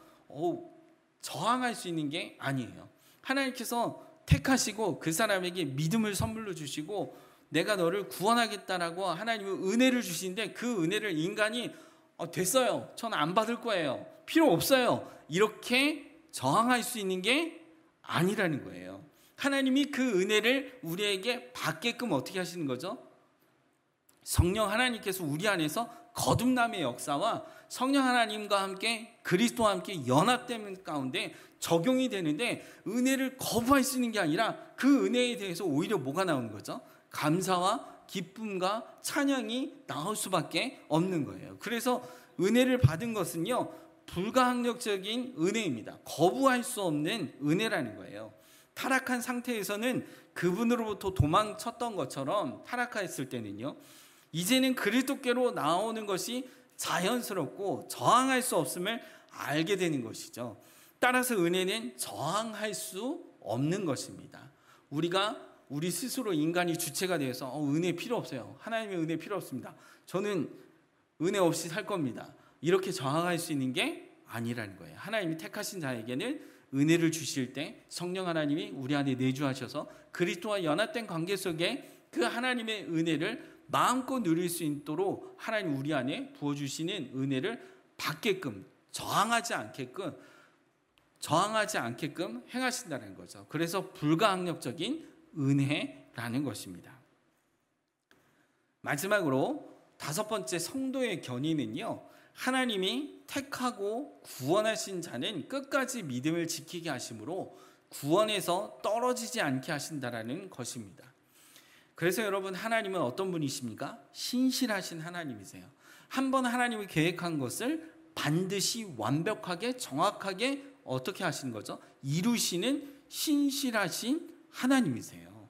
저항할 수 있는 게 아니에요. 하나님께서 택하시고 그 사람에게 믿음을 선물로 주시고 내가 너를 구원하겠다라고 하나님은 은혜를 주시는데, 그 은혜를 인간이 됐어요, 전 안 받을 거예요, 필요 없어요, 이렇게 저항할 수 있는 게 아니라는 거예요. 하나님이 그 은혜를 우리에게 받게끔 어떻게 하시는 거죠? 성령 하나님께서 우리 안에서 거듭남의 역사와 성령 하나님과 함께 그리스도와 함께 연합되는 가운데 적용이 되는데, 은혜를 거부할 수 있는 게 아니라 그 은혜에 대해서 오히려 뭐가 나오는 거죠? 감사와 기쁨과 찬양이 나올 수밖에 없는 거예요. 그래서 은혜를 받은 것은요, 불가항력적인 은혜입니다. 거부할 수 없는 은혜라는 거예요. 타락한 상태에서는 그분으로부터 도망쳤던 것처럼 타락했을 때는요, 이제는 그리스도께로 나오는 것이 자연스럽고 저항할 수 없음을 알게 되는 것이죠. 따라서 은혜는 저항할 수 없는 것입니다. 우리 스스로 인간이 주체가 되어서 은혜 필요 없어요, 하나님의 은혜 필요 없습니다, 저는 은혜 없이 살 겁니다, 이렇게 저항할 수 있는 게 아니라는 거예요. 하나님이 택하신 자에게는 은혜를 주실 때 성령 하나님이 우리 안에 내주하셔서 그리스도와 연합된 관계 속에 그 하나님의 은혜를 마음껏 누릴 수 있도록 하나님 우리 안에 부어주시는 은혜를 받게끔, 저항하지 않게끔 행하신다는 거죠. 그래서 불가항력적인 은혜라는 것입니다. 마지막으로 5번째 성도의 견인은요, 하나님이 택하고 구원하신 자는 끝까지 믿음을 지키게 하심으로 구원에서 떨어지지 않게 하신다라는 것입니다. 그래서 여러분, 하나님은 어떤 분이십니까? 신실하신 하나님이세요. 한번 하나님이 계획한 것을 반드시 완벽하게 정확하게 어떻게 하시는 거죠? 이루시는 신실하신 하나님이세요.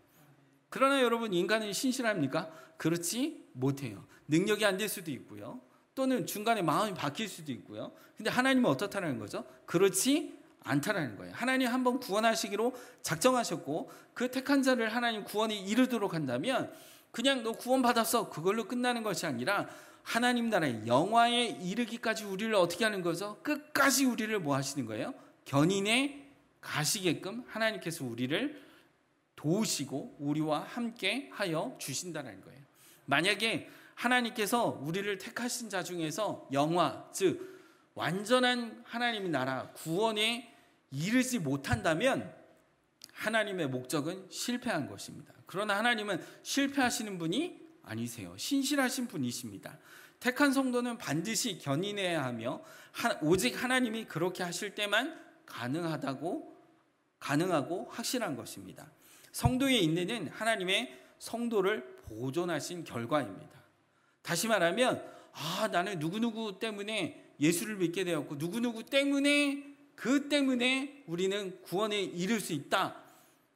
그러나 여러분, 인간은 신실합니까? 그렇지 못해요. 능력이 안 될 수도 있고요, 또는 중간에 마음이 바뀔 수도 있고요. 근데 하나님은 어떻다는 거죠? 그렇지 않다라는 거예요. 하나님 한번 구원하시기로 작정하셨고 그 택한 자를 하나님 구원에 이르도록 한다면 그냥 너 구원 받았어, 그걸로 끝나는 것이 아니라 하나님 나라의 영화에 이르기까지 우리를 어떻게 하는 거죠? 끝까지 우리를 뭐 하시는 거예요? 견인해 가시게끔 하나님께서 우리를 도우시고 우리와 함께 하여 주신다는 거예요. 만약에 하나님께서 우리를 택하신 자 중에서 영화, 즉 완전한 하나님의 나라 구원에 이르지 못한다면 하나님의 목적은 실패한 것입니다. 그러나 하나님은 실패하시는 분이 아니세요. 신실하신 분이십니다. 택한 성도는 반드시 견인해야 하며 오직 하나님이 그렇게 하실 때만 가능하고 확실한 것입니다. 성도의 인내는 하나님의 성도를 보존하신 결과입니다. 다시 말하면 나는 누구누구 때문에 예수를 믿게 되었고 누구누구 때문에 우리는 구원에 이를 수 있다.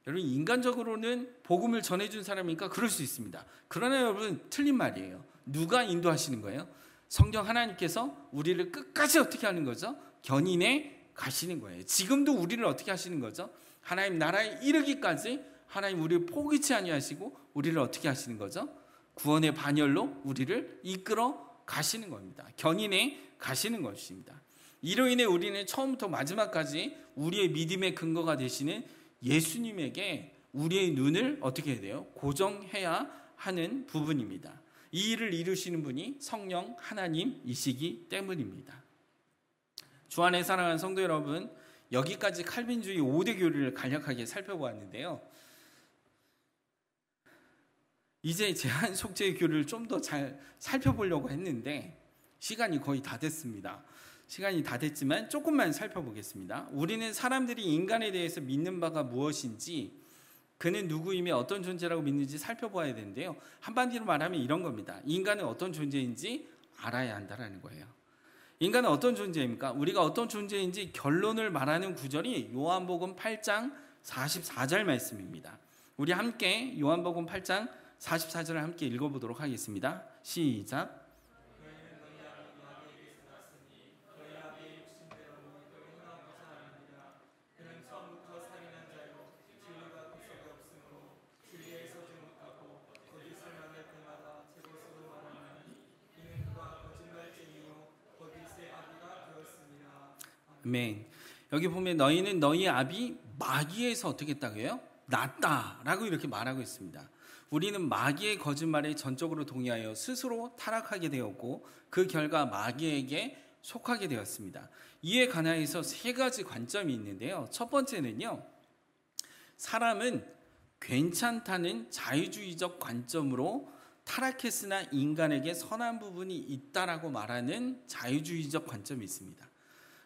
여러분, 인간적으로는 복음을 전해준 사람이니까 그럴 수 있습니다. 그러나 여러분, 틀린 말이에요. 누가 인도하시는 거예요? 성령 하나님께서 우리를 끝까지 어떻게 하는 거죠? 견인해 가시는 거예요. 지금도 우리를 어떻게 하시는 거죠? 하나님 나라에 이르기까지 하나님 우리를 포기치 아니하시고 우리를 어떻게 하시는 거죠? 구원의 반열로 우리를 이끌어 가시는 겁니다. 견인해 가시는 것입니다. 이로 인해 우리는 처음부터 마지막까지 우리의 믿음의 근거가 되시는 예수님에게 우리의 눈을 어떻게 해야 돼요? 고정해야 하는 부분입니다. 이 일을 이루시는 분이 성령 하나님이시기 때문입니다. 주 안에 사랑하는 성도 여러분, 여기까지 칼빈주의 5대 교리를 간략하게 살펴보았는데요. 이제 제한 속죄의 교리를 좀 더 잘 살펴보려고 했는데 시간이 거의 다 됐습니다. 시간이 다 됐지만 조금만 살펴보겠습니다. 우리는 사람들이 인간에 대해서 믿는 바가 무엇인지 그는 누구이며 어떤 존재라고 믿는지 살펴봐야 되는데요. 한마디로 말하면 이런 겁니다. 인간은 어떤 존재인지 알아야 한다라는 거예요. 인간은 어떤 존재입니까? 우리가 어떤 존재인지 결론을 말하는 구절이 요한복음 8장 44절 말씀입니다. 우리 함께 요한복음 8장 44절을 함께 읽어보도록 하겠습니다. 시작. 아멘. 여기 보면 너희는 너희 아비 마귀에서 어떻게 했다고요? 났다라고 이렇게 말하고 있습니다. 우리는 마귀의 거짓말에 전적으로 동의하여 스스로 타락하게 되었고 그 결과 마귀에게 속하게 되었습니다. 이에 관하여서 세 가지 관점이 있는데요. 첫 번째는요. 사람은 괜찮다는 자유주의적 관점으로 타락했으나 인간에게 선한 부분이 있다라고 말하는 자유주의적 관점이 있습니다.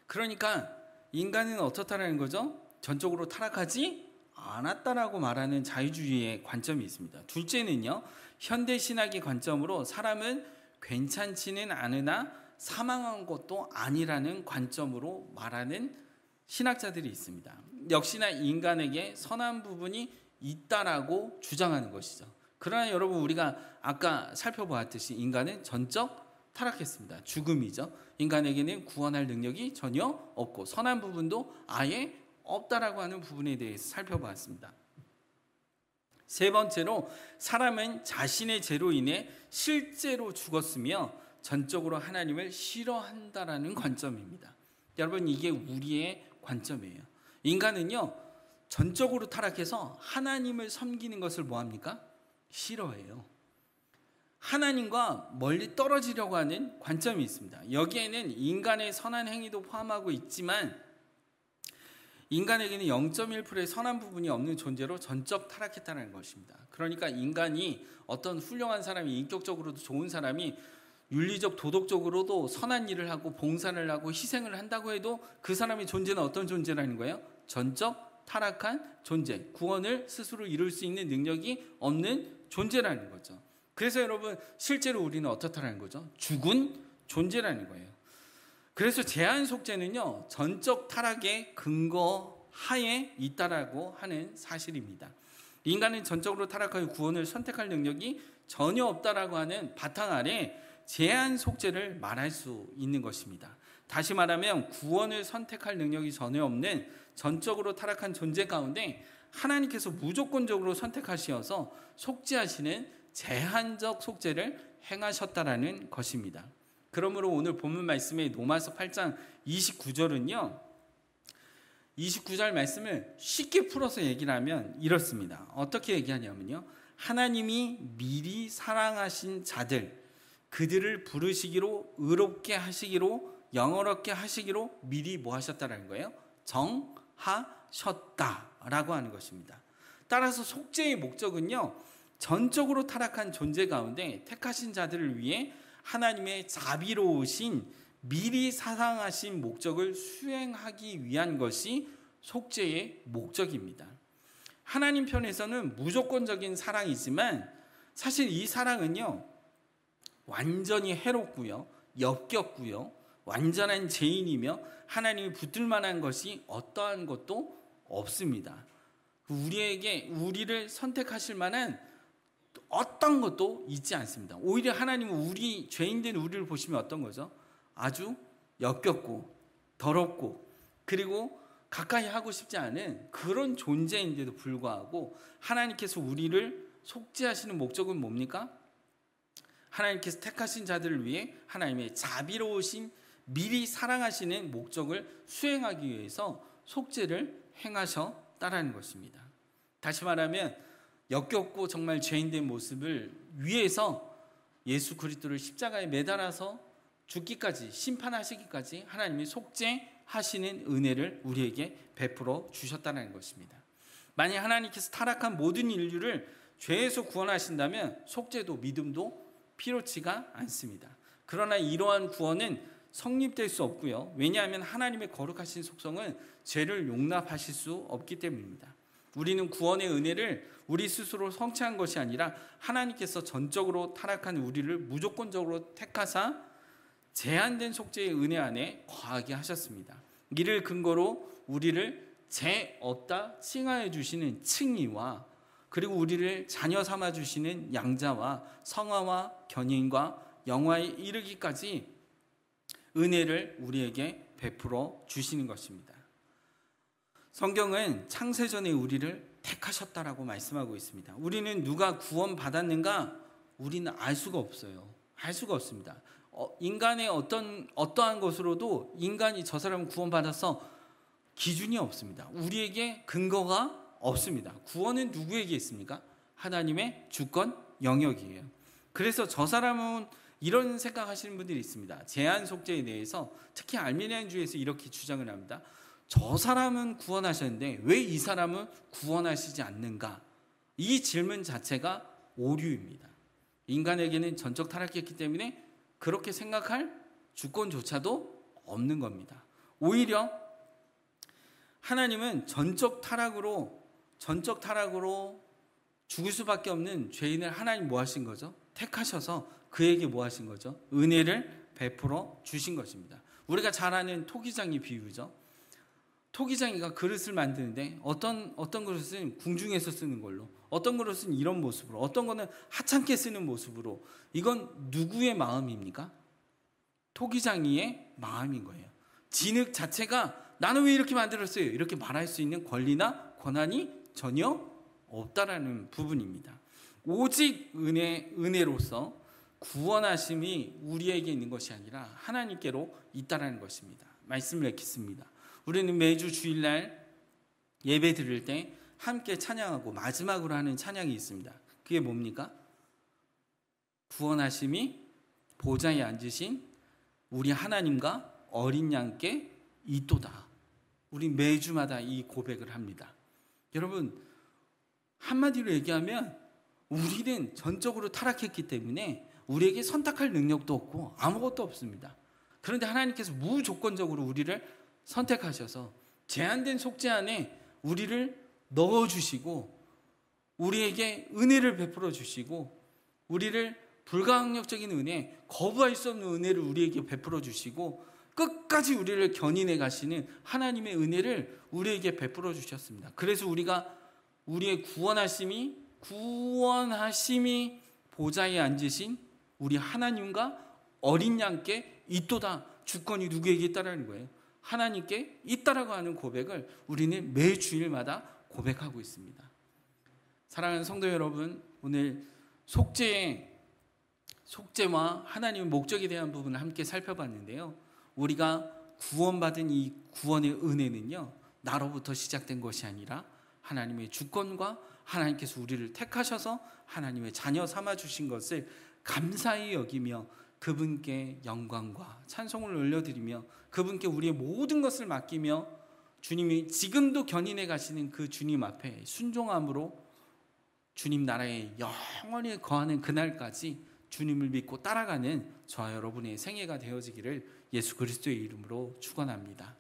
그러니까 인간은 어떻다라는 거죠? 전적으로 타락하지 않았다라고 말하는 자유주의의 관점이 있습니다. 둘째는요, 현대신학의 관점으로 사람은 괜찮지는 않으나 사망한 것도 아니라는 관점으로 말하는 신학자들이 있습니다. 역시나 인간에게 선한 부분이 있다라고 주장하는 것이죠. 그러나 여러분, 우리가 아까 살펴보았듯이 인간은 전적 타락했습니다. 죽음이죠. 인간에게는 구원할 능력이 전혀 없고 선한 부분도 아예 없다라고 하는 부분에 대해서 살펴보았습니다. 세 번째로 사람은 자신의 죄로 인해 실제로 죽었으며 전적으로 하나님을 싫어한다라는 관점입니다. 여러분, 이게 우리의 관점이에요. 인간은요, 전적으로 타락해서 하나님을 섬기는 것을 뭐합니까? 싫어해요. 하나님과 멀리 떨어지려고 하는 관점이 있습니다. 여기에는 인간의 선한 행위도 포함하고 있지만 인간에게는 0.1%의 선한 부분이 없는 존재로 전적 타락했다는 것입니다. 그러니까 인간이 어떤 훌륭한 사람이, 인격적으로도 좋은 사람이 윤리적, 도덕적으로도 선한 일을 하고 봉사를 하고 희생을 한다고 해도 그 사람의 존재는 어떤 존재라는 거예요? 전적 타락한 존재, 구원을 스스로 이룰 수 있는 능력이 없는 존재라는 거죠. 그래서 여러분, 실제로 우리는 어떻다라는 거죠? 죽은 존재라는 거예요. 그래서 제한 속죄는요, 전적 타락의 근거하에 있다라고 하는 사실입니다. 인간은 전적으로 타락하여 구원을 선택할 능력이 전혀 없다라고 하는 바탕 아래 제한 속죄를 말할 수 있는 것입니다. 다시 말하면 구원을 선택할 능력이 전혀 없는 전적으로 타락한 존재 가운데 하나님께서 무조건적으로 선택하셔서 속죄하시는 제한적 속죄를 행하셨다라는 것입니다. 그러므로 오늘 본문 말씀의 로마서 8장 29절은요. 29절 말씀을 쉽게 풀어서 얘기를 하면 이렇습니다. 어떻게 얘기하냐면요. 하나님이 미리 사랑하신 자들, 그들을 부르시기로 의롭게 하시기로 영어롭게 하시기로 미리 뭐 하셨다라는 거예요? 정하셨다라고 하는 것입니다. 따라서 속죄의 목적은요. 전적으로 타락한 존재 가운데 택하신 자들을 위해 하나님의 자비로우신 미리 사랑하신 목적을 수행하기 위한 것이 속죄의 목적입니다. 하나님 편에서는 무조건적인 사랑이지만 사실 이 사랑은요, 완전히 해롭고요, 역겹고요, 완전한 죄인이며 하나님이 붙들 만한 것이 어떠한 것도 없습니다. 우리를 선택하실 만한 어떤 것도 있지 않습니다. 오히려 하나님은 죄인된 우리를 보시면 어떤 거죠? 아주 역겹고 더럽고 그리고 가까이 하고 싶지 않은 그런 존재인데도 불구하고 하나님께서 우리를 속죄하시는 목적은 뭡니까? 하나님께서 택하신 자들을 위해 하나님의 자비로우신 미리 사랑하시는 목적을 수행하기 위해서 속죄를 행하셨다라는 것입니다. 다시 말하면 역겹고 정말 죄인된 모습을 위해서 예수 그리스도를 십자가에 매달아서 죽기까지, 심판하시기까지 하나님이 속죄하시는 은혜를 우리에게 베풀어 주셨다는 것입니다. 만약 하나님께서 타락한 모든 인류를 죄에서 구원하신다면 속죄도 믿음도 필요치가 않습니다. 그러나 이러한 구원은 성립될 수 없고요. 왜냐하면 하나님의 거룩하신 속성은 죄를 용납하실 수 없기 때문입니다. 우리는 구원의 은혜를 우리 스스로 성취한 것이 아니라 하나님께서 전적으로 타락한 우리를 무조건적으로 택하사 제한된 속죄의 은혜 안에 거하게 하셨습니다. 이를 근거로 우리를 제었다 칭하여 주시는 칭의와 그리고 우리를 자녀 삼아 주시는 양자와 성화와 견인과 영화에 이르기까지 은혜를 우리에게 베풀어 주시는 것입니다. 성경은 창세전에 우리를 택하셨다라고 말씀하고 있습니다. 우리는 누가 구원받았는가? 우리는 알 수가 없어요. 알 수가 없습니다. 인간의 어떠한 것으로도 인간이 저 사람은 구원받아서 기준이 없습니다. 우리에게 근거가 없습니다. 구원은 누구에게 있습니까? 하나님의 주권 영역이에요. 그래서 저 사람은 이런 생각하시는 분들이 있습니다. 제한 속죄에 대해서 특히 알미니안주의에서 이렇게 주장을 합니다. 저 사람은 구원하셨는데 왜 이 사람은 구원하시지 않는가? 이 질문 자체가 오류입니다. 인간에게는 전적 타락했기 때문에 그렇게 생각할 주권조차도 없는 겁니다. 오히려 하나님은 전적 타락으로 죽을 수밖에 없는 죄인을 하나님 뭐 하신 거죠? 택하셔서 그에게 뭐 하신 거죠? 은혜를 베풀어 주신 것입니다. 우리가 잘 아는 토기장이 비유죠. 토기장이가 그릇을 만드는데 어떤 그릇은 궁중에서 쓰는 걸로, 어떤 그릇은 이런 모습으로, 어떤 거는 하찮게 쓰는 모습으로. 이건 누구의 마음입니까? 토기장이의 마음인 거예요. 진흙 자체가 나는 왜 이렇게 만들었어요? 이렇게 말할 수 있는 권리나 권한이 전혀 없다라는 부분입니다. 오직 은혜로서 구원하심이 우리에게 있는 것이 아니라 하나님께로 있다라는 것입니다. 말씀을 읽겠습니다. 우리는 매주 주일날 예배 드릴 때 함께 찬양하고 마지막으로 하는 찬양이 있습니다. 그게 뭡니까? 구원하심이 보좌에 앉으신 우리 하나님과 어린 양께 있도다. 우리 매주마다 이 고백을 합니다. 여러분, 한마디로 얘기하면 우리는 전적으로 타락했기 때문에 우리에게 선택할 능력도 없고 아무것도 없습니다. 그런데 하나님께서 무조건적으로 우리를 선택하셔서 제한된 속죄 안에 우리를 넣어주시고 우리에게 은혜를 베풀어 주시고 우리를 불가항력적인 은혜, 거부할 수 없는 은혜를 우리에게 베풀어 주시고 끝까지 우리를 견인해 가시는 하나님의 은혜를 우리에게 베풀어 주셨습니다. 그래서 우리가 우리의 구원하심이 보좌에 앉으신 우리 하나님과 어린 양께 있도다. 주권이 누구에게 있다라는 거예요. 하나님께 있다라고 하는 고백을 우리는 매 주일마다 고백하고 있습니다. 사랑하는 성도 여러분, 오늘 속죄와 하나님의 목적에 대한 부분을 함께 살펴봤는데요. 우리가 구원받은 이 구원의 은혜는요, 나로부터 시작된 것이 아니라 하나님의 주권과 하나님께서 우리를 택하셔서 하나님의 자녀 삼아주신 것을 감사히 여기며 그분께 영광과 찬송을 올려드리며 그분께 우리의 모든 것을 맡기며 주님이 지금도 견인해 가시는 그 주님 앞에 순종함으로 주님 나라에 영원히 거하는 그날까지 주님을 믿고 따라가는 저와 여러분의 생애가 되어지기를 예수 그리스도의 이름으로 축원합니다.